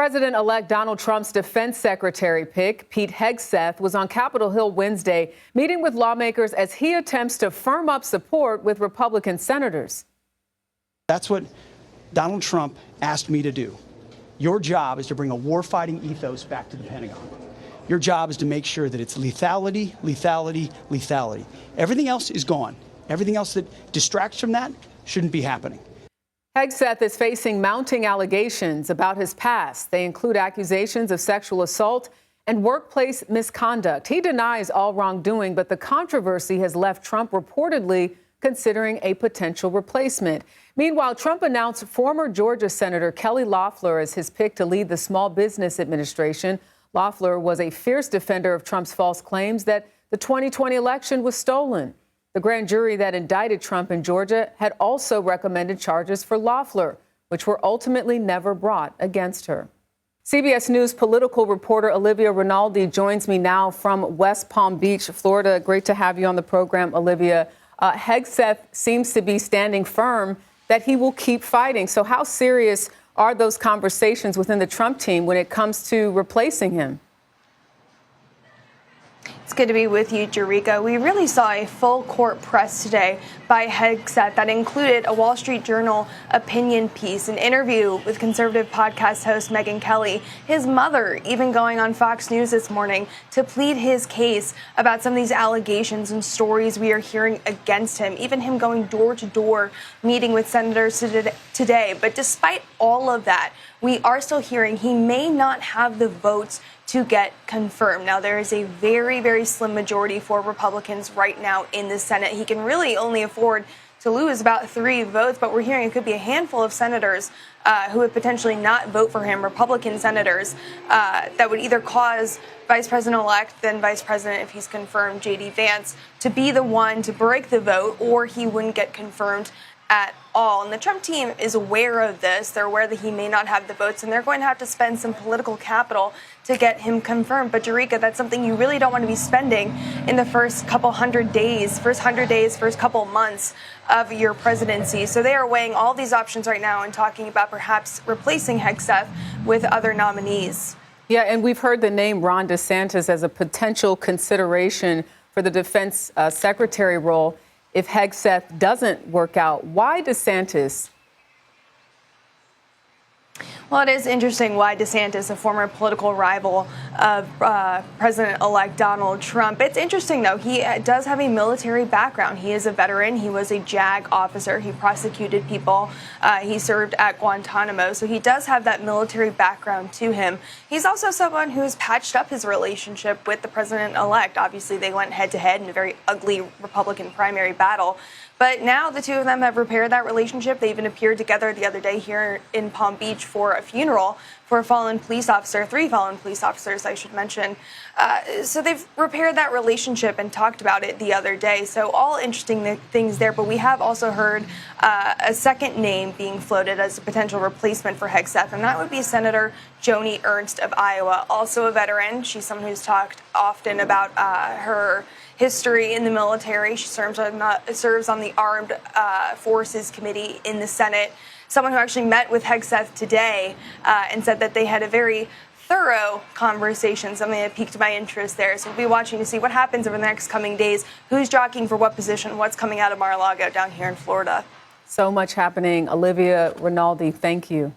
President-elect Donald Trump's defense secretary pick, Pete Hegseth, was on Capitol Hill Wednesday, meeting with lawmakers as he attempts to firm up support with Republican senators. That's what Donald Trump asked me to do. Your job is to bring a warfighting ethos back to the Pentagon. Your job is to make sure that it's lethality, lethality, lethality. Everything else is gone. Everything else that distracts from that shouldn't be happening. Hegseth is facing mounting allegations about his past. They include accusations of sexual assault and workplace misconduct. He denies all wrongdoing, but the controversy has left Trump reportedly considering a potential replacement. Meanwhile, Trump announced former Georgia Senator Kelly Loeffler as his pick to lead the Small Business Administration. Loeffler was a fierce defender of Trump's false claims that the 2020 election was stolen. The grand jury that indicted Trump in Georgia had also recommended charges for Loeffler, which were ultimately never brought against her. CBS News political reporter Olivia Rinaldi joins me now from West Palm Beach, Florida. Great to have you on the program, Olivia. Hegseth seems to be standing firm that he will keep fighting. So how serious are those conversations within the Trump team when it comes to replacing him? It's good to be with you, Jerika. We really saw a full court press today by Hegseth that included a Wall Street Journal opinion piece, an interview with conservative podcast host Megyn Kelly, his mother even going on Fox News this morning to plead his case about some of these allegations and stories we are hearing against him, even him going door to door, meeting with senators today. But despite all of that, we are still hearing he may not have the votes to get confirmed. Now, there is a very, very slim majority for Republicans right now in the Senate. He can really only afford to lose about 3 votes, but we're hearing it could be a handful of senators who would potentially not vote for him, Republican senators, that would either cause Vice President-elect, then Vice President, if he's confirmed, J.D. Vance, to be the one to break the vote, or he wouldn't get confirmed at all. And the Trump team is aware of this. They're aware that he may not have the votes, and they're going to have to spend some political capital to get him confirmed. But Jerika, that's something you really don't want to be spending in the first couple hundred days, first couple months of your presidency. So they are weighing all these options right now and talking about perhaps replacing Hegseth with other nominees. Yeah, and we've heard the name Ron DeSantis as a potential consideration for the defense secretary role if Hegseth doesn't work out. Why DeSantis? Well, it is interesting why DeSantis, a former political rival of President-elect Donald Trump. It's interesting, though. He does have a military background. He is a veteran. He was a JAG officer. He prosecuted people. He served at Guantanamo. So he does have that military background to him. He's also someone who has patched up his relationship with the president-elect. Obviously, they went head-to-head in a very ugly Republican primary battle. But now the two of them have repaired that relationship. They even appeared together the other day here in Palm Beach for a funeral for a fallen police officer, 3 fallen police officers, I should mention. So they've repaired that relationship and talked about it the other day. So all interesting things there. But we have also heard a second name being floated as a potential replacement for Hegseth, and that would be Senator Joni Ernst of Iowa, also a veteran. She's someone who's talked often about her history in the military. She serves on the Armed Forces Committee in the Senate. Someone who actually met with Hegseth today and said that they had a very thorough conversation, something that piqued my interest there. So we'll be watching to see what happens over the next coming days, who's jockeying for what position, what's coming out of Mar-a-Lago down here in Florida. So much happening. Olivia Rinaldi, thank you.